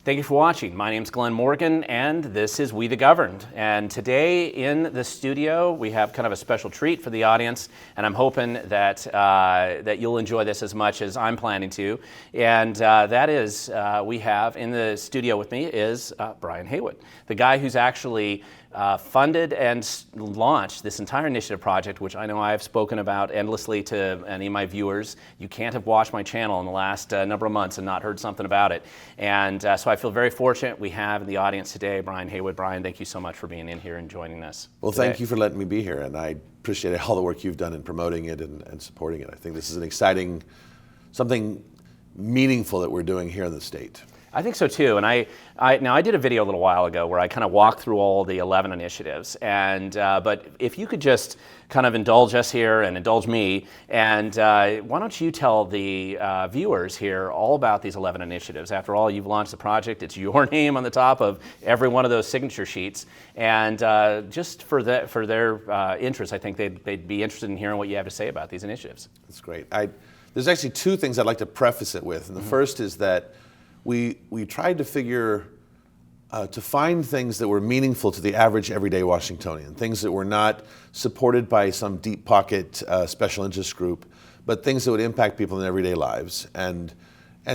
Thank you for watching. My name's Glen Morgan, and this is We the Governed. And today in the studio, we have kind of a special treat for the audience, and I'm hoping that that you'll enjoy this as much as I'm planning to. And that is, we have in the studio with me is Brian Heywood, the guy who's actually funded and launched this entire initiative project, which I know I've spoken about endlessly to any of my viewers. You can't have watched my channel in the last number of months and not heard something about it. And so I feel very fortunate we have in the audience today Brian Heywood. Brian, thank you so much for being in here and joining us. Well, thank you for letting me be here, and I appreciate all the work you've done in promoting it and supporting it. I think this is an exciting, something meaningful that we're doing here in the state. I think so too, and I did a video a little while ago where I kind of walked through all the 11 initiatives, and but if you could just kind of indulge us here and indulge me, and why don't you tell the viewers here all about these 11 initiatives? After all, you've launched the project, it's your name on the top of every one of those signature sheets, and just for their interest, I think they'd be interested in hearing what you have to say about these initiatives. That's great. There's actually two things I'd like to preface it with, and the first is that we tried to to find things that were meaningful to the average everyday Washingtonian, things that were not supported by some deep pocket special interest group, but things that would impact people in everyday lives. And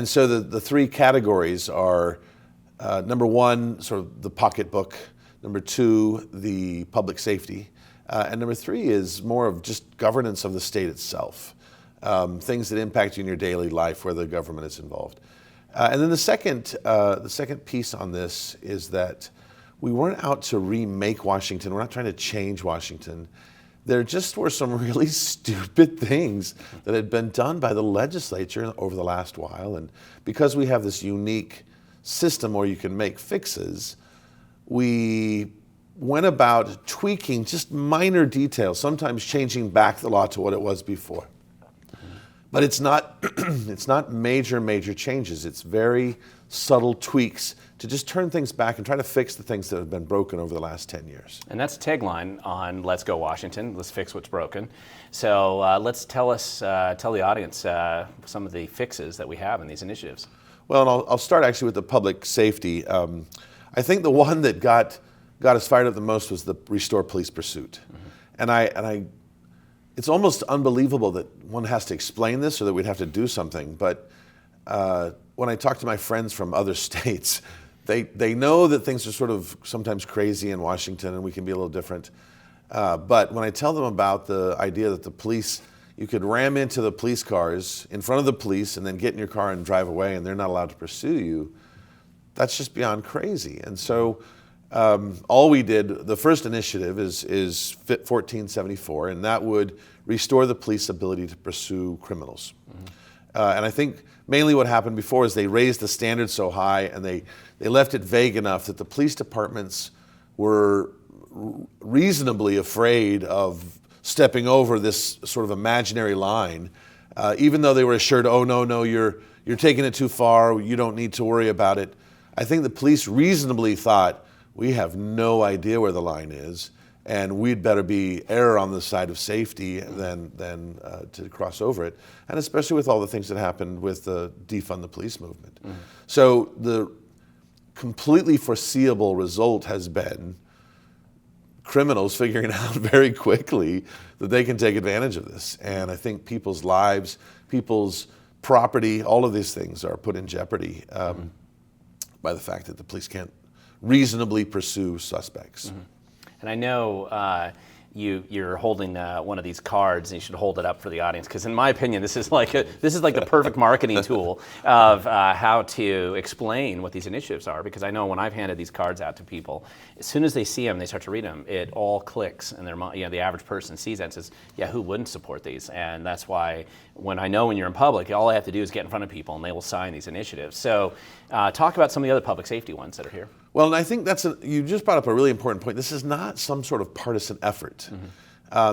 so the three categories are, number one, sort of the pocketbook, number two, the public safety, and number three is more of just governance of the state itself, things that impact you in your daily life where the government is involved. And then the second piece on this is that we weren't out to remake Washington. We're not trying to change Washington. There just were some really stupid things that had been done by the legislature over the last while. And because we have this unique system where you can make fixes, we went about tweaking just minor details, sometimes changing back the law to what it was before. But it's not it's not major changes. It's very subtle tweaks to just turn things back and try to fix the things that have been broken over the last 10 years. And that's the tagline on Let's Go Washington, let's fix what's broken. So let's tell the audience some of the fixes that we have in these initiatives. Well, and I'll start actually with the public safety. I think the one that got us fired up the most was the Restore Police Pursuit. And it's almost unbelievable that one has to explain this or that we'd have to do something. But when I talk to my friends from other states, they know that things are sort of sometimes crazy in Washington and we can be a little different. But when I tell them about the idea that the police, you could ram into the police cars in front of the police and then get in your car and drive away and they're not allowed to pursue you, that's just beyond crazy. And so all we did, the first initiative is 1474, and that would restore the police ability to pursue criminals. And I think mainly what happened before is they raised the standard so high and they left it vague enough that the police departments were reasonably afraid of stepping over this sort of imaginary line, even though they were assured, oh, no, you're taking it too far, you don't need to worry about it. I think the police reasonably thought, we have no idea where the line is, and we'd better be err on the side of safety than to cross over it, and especially with all the things that happened with the defund the police movement. So the completely foreseeable result has been criminals figuring out very quickly that they can take advantage of this, and I think people's lives, people's property, all of these things are put in jeopardy by the fact that the police can't reasonably pursue suspects. And I know you're holding one of these cards, and you should hold it up for the audience, because in my opinion, this is like the perfect marketing tool of how to explain what these initiatives are. Because I know when I've handed these cards out to people, as soon as they see them, they start to read them, it all clicks, and the average person sees that and says, yeah, who wouldn't support these? And that's why when you're in public, all I have to do is get in front of people, and they will sign these initiatives. So talk about some of the other public safety ones that are here. Well, and I think you just brought up a really important point. This is not some sort of partisan effort.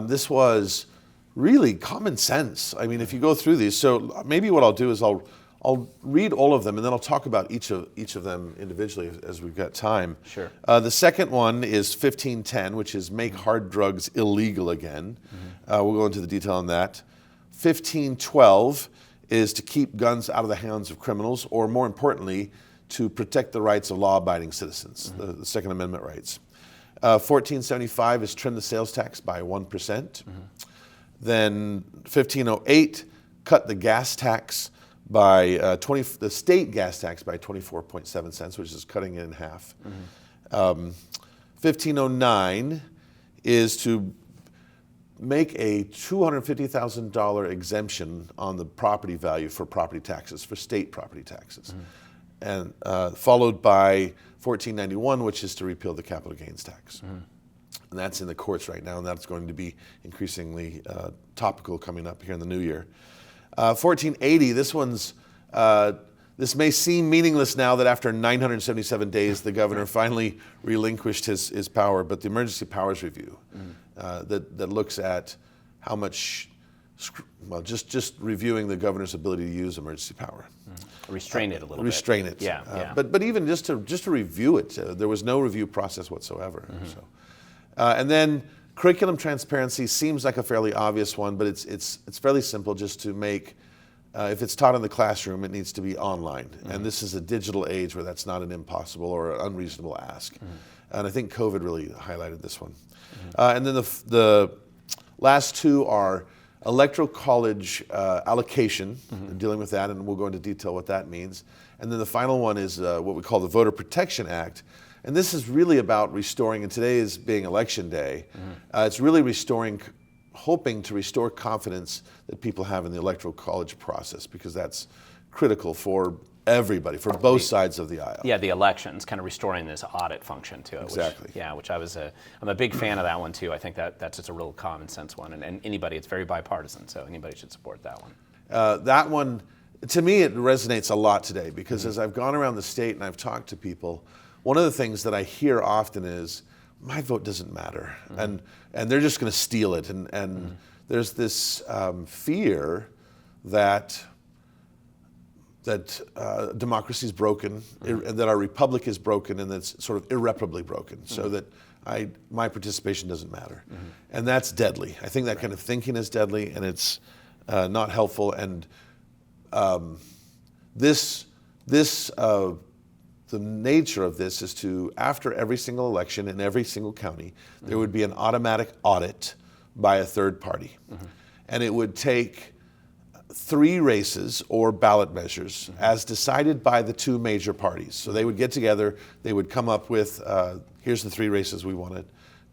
This was really common sense. I mean, if you go through these, so maybe what I'll do is I'll read all of them and then I'll talk about each of them individually as we've got time. Sure. The second one is 1510, which is make hard drugs illegal again. We'll go into the detail on that. 1512 is to keep guns out of the hands of criminals, or more importantly, to protect the rights of law-abiding citizens, the Second Amendment rights. 1475 is trim the sales tax by 1%. Then 1508 cut the gas tax by the state gas tax by 24.7 cents, which is cutting it in half. 1509 is to make a $250,000 exemption on the property value for property taxes, for state property taxes. And followed by 1491, which is to repeal the capital gains tax. And that's in the courts right now, and that's going to be increasingly topical coming up here in the new year. 1480, this may seem meaningless now that after 977 days the governor finally relinquished his power, but the Emergency Powers Review that looks at how much, well, just reviewing the governor's ability to use emergency power. Restrain it a little bit. Restrain it. Yeah. But even just to review it, there was no review process whatsoever. So. And then curriculum transparency seems like a fairly obvious one, but it's fairly simple just to make, if it's taught in the classroom, it needs to be online. And this is a digital age where that's not an impossible or an unreasonable ask. And I think COVID really highlighted this one. And then the last two are electoral college allocation, dealing with that, and we'll go into detail what that means. And then the final one is what we call the Voter Protection Act. And this is really about restoring, and today is being election day, it's really hoping to restore confidence that people have in the electoral college process, because that's critical for everybody, for both sides of the aisle. Yeah, the elections, kind of restoring this audit function to it. Exactly. Which I'm a big fan of that one too. I think that's just a real common sense one, and anybody, it's very bipartisan, so anybody should support that one. That one, to me, it resonates a lot today, because as I've gone around the state and I've talked to people, one of the things that I hear often is, my vote doesn't matter, and they're just going to steal it, and there's this fear that democracy is broken, that our republic is broken, and that's sort of irreparably broken, so that my participation doesn't matter. And that's deadly. I think that kind of thinking is deadly, and it's not helpful. And the nature of this is to, after every single election in every single county, there would be an automatic audit by a third party. And it would take 3 races or ballot measures as decided by the 2 major parties. So they would get together, they would come up with, here's the 3 races we want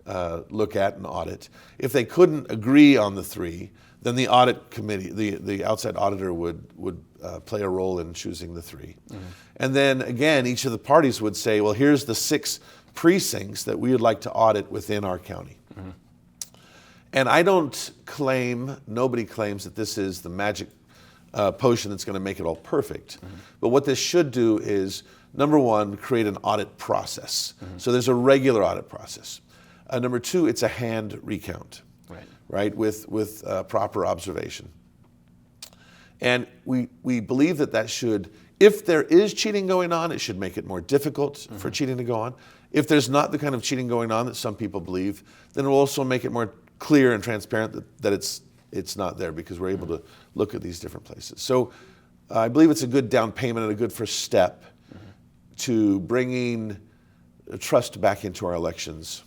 to look at and audit. If they couldn't agree on the 3, then the audit committee, the outside auditor would play a role in choosing the 3. And then again, each of the parties would say, well, here's the 6 precincts that we would like to audit within our county. And I don't claim, nobody claims that this is the magic potion that's going to make it all perfect. But what this should do is, number one, create an audit process. So there's a regular audit process. Number 2, it's a hand recount, right, with proper observation. And we believe that should, if there is cheating going on, it should make it more difficult for cheating to go on. If there's not the kind of cheating going on that some people believe, then it will also make it more clear and transparent that it's not there, because we're able to look at these different places. So I believe it's a good down payment and a good first step to bringing trust back into our elections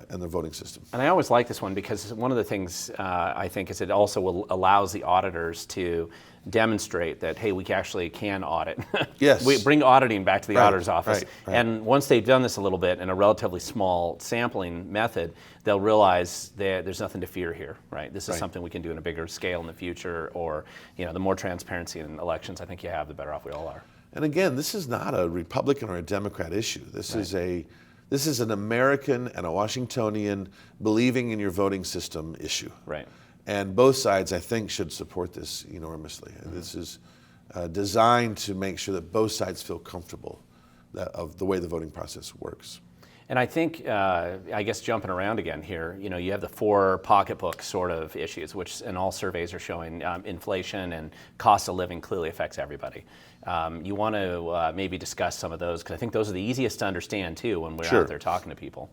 and the voting system. And I always like this one, because one of the things I think is it also allows the auditors to demonstrate that, hey, we actually can audit. Yes. We bring auditing back to the auditor's office. Right. And once they've done this a little bit in a relatively small sampling method, they'll realize that there's nothing to fear here, right? This is something we can do in a bigger scale in the future, or, the more transparency in elections I think you have, the better off we all are. And again, this is not a Republican or a Democrat issue. This is an American and a Washingtonian believing in your voting system issue. Right. And both sides, I think, should support this enormously. This is designed to make sure that both sides feel comfortable of the way the voting process works. And I think, I guess jumping around again here, you have the 4 pocketbook sort of issues, which in all surveys are showing inflation and cost of living clearly affects everybody. You want to maybe discuss some of those, because I think those are the easiest to understand too when we're out there talking to people.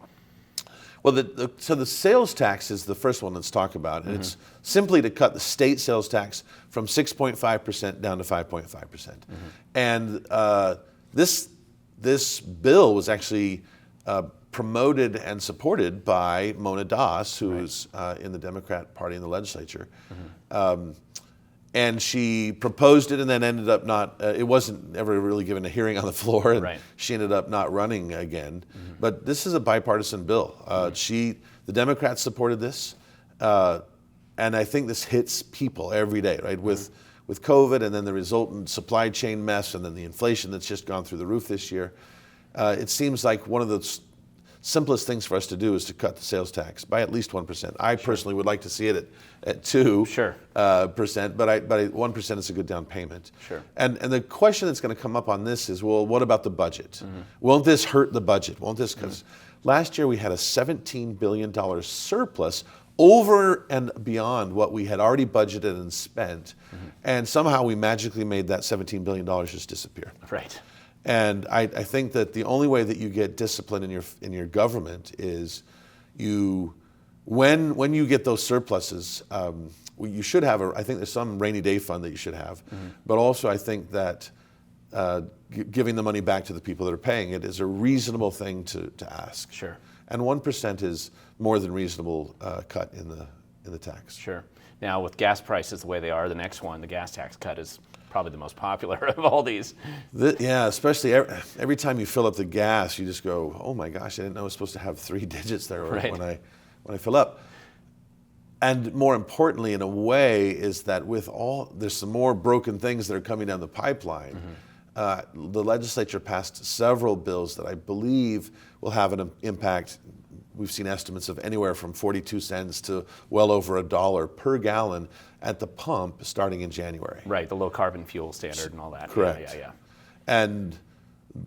Well, so the sales tax is the first one let's talk about. And it's simply to cut the state sales tax from 6.5% down to 5.5%. And this bill was actually promoted and supported by Mona Das, who's in the Democrat Party in the legislature. And she proposed it and then ended up not, it wasn't ever really given a hearing on the floor, and she ended up not running again. But this is a bipartisan bill. The Democrats supported this, and I think this hits people every day, right? With COVID and then the resultant supply chain mess and then the inflation that's just gone through the roof this year, it seems like one of the simplest things for us to do is to cut the sales tax by at least 1%. I personally would like to see it at 2%, but 1% is a good down payment. And the question that's going to come up on this is, well, what about the budget? Won't this hurt the budget? Won't this? Because last year we had a $17 billion surplus over and beyond what we had already budgeted and spent, and somehow we magically made that $17 billion just disappear. And I think that the only way that you get discipline in your government is when you get those surpluses, you should have I think there's some rainy day fund that you should have, but also I think that giving the money back to the people that are paying it is a reasonable thing to ask. And 1% is more than reasonable cut in the tax. Now with gas prices the way they are, the next one, the gas tax cut, is probably the most popular of all these. Yeah, especially every time you fill up the gas, you just go, oh my gosh, I didn't know I was supposed to have 3 digits there when I fill up. And more importantly, in a way, is that there's some more broken things that are coming down the pipeline. The legislature passed several bills that I believe will have an impact. We've seen estimates of anywhere from 42 cents to well over $1 per gallon at the pump starting in January. The low carbon fuel standard and all that. Correct. And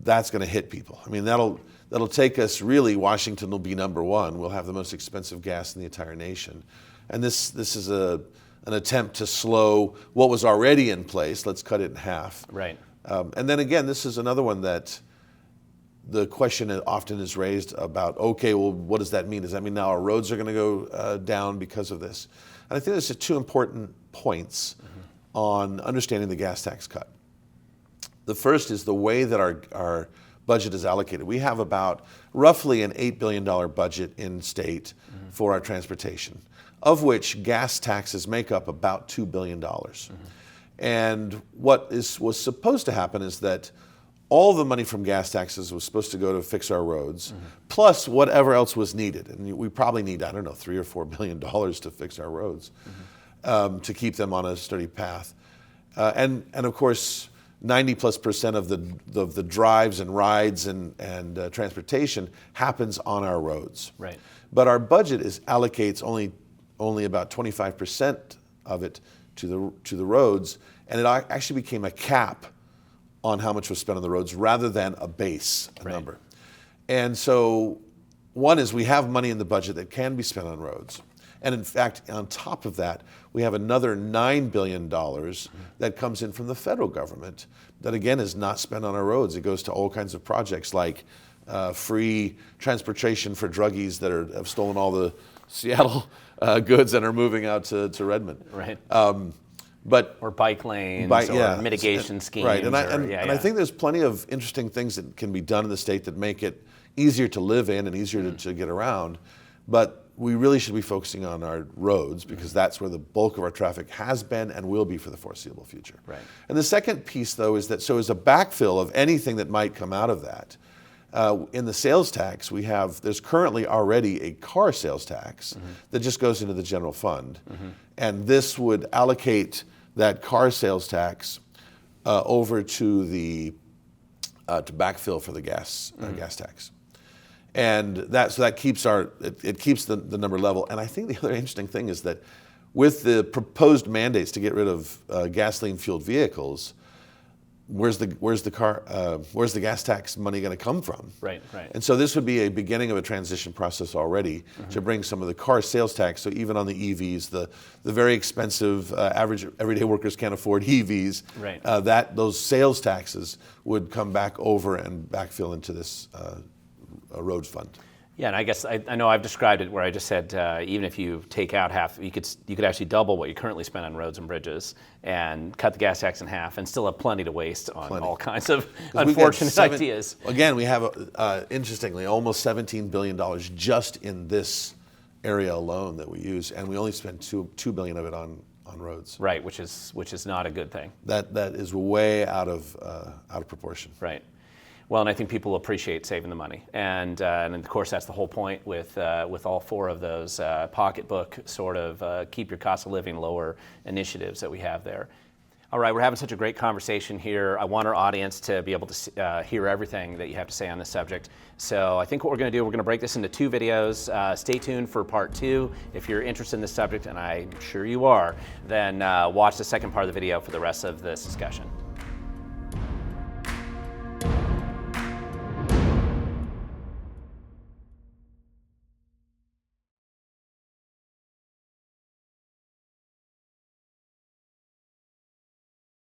that's going to hit people. I mean, that'll take us, really, Washington will be number one. We'll have the most expensive gas in the entire nation. And this is an attempt to slow what was already in place. Let's cut it in half. And then again, this is another one that the question often is raised about, okay, well, what does that mean? Does that mean now our roads are going to go down because of this? And I think there's 2 important points on understanding the gas tax cut. The first is the way that our budget is allocated. We have about roughly an $8 billion budget in state for our transportation, of which gas taxes make up about $2 billion. And what was supposed to happen is that all the money from gas taxes was supposed to go to fix our roads, plus whatever else was needed. And we probably need, I don't know, $3 or $4 billion to fix our roads, to keep them on a sturdy path. And of course, 90+% of the drives and rides and transportation happens on our roads. But our budget allocates only about 25% of it to the roads, and it actually became a cap on how much was spent on the roads rather than a base number. And so one is we have money in the budget that can be spent on roads. And in fact, on top of that, we have another $9 billion that comes in from the federal government that, again, is not spent on our roads. It goes to all kinds of projects like free transportation for druggies that have stolen all the Seattle goods and are moving out to Redmond. Or bike lanes, or mitigation schemes. And I think there's plenty of interesting things that can be done in the state that make it easier to live in and easier to get around. But we really should be focusing on our roads, because that's where the bulk of our traffic has been and will be for the foreseeable future. And the second piece, though, is that as a backfill of anything that might come out of that, in the sales tax, there's currently already a car sales tax that just goes into the general fund. And this would allocate that car sales tax over to backfill for the gas tax. And that keeps the number level. And I think the other interesting thing is that with the proposed mandates to get rid of gasoline fueled vehicles, where's the gas tax money going to come from? And so this would be a beginning of a transition process already to bring some of the car sales tax. So even on the EVs, the very expensive average everyday workers can't afford EVs. Those sales taxes would come back over and backfill into this roads fund. Yeah, and I guess I know I've described it where I just said even if you take out half, you could actually double what you currently spend on roads and bridges and cut the gas tax in half and still have plenty to waste on all kinds of unfortunate ideas. Again, we have, interestingly, almost $17 billion just in this area alone that we use, and we only spend $2 billion of it on roads. Right, which is not a good thing. That is way out of proportion. Right. Well, and I think people appreciate saving the money, and of course that's the whole point with all four of those pocketbook sort of keep your cost of living lower initiatives that we have there. All right, we're having such a great conversation here. I want our audience to be able to hear everything that you have to say on this subject. So I think what we're going to do, we're going to break this into 2 videos. Stay tuned for part 2. If you're interested in this subject, and I'm sure you are, then watch the second part of the video for the rest of this discussion.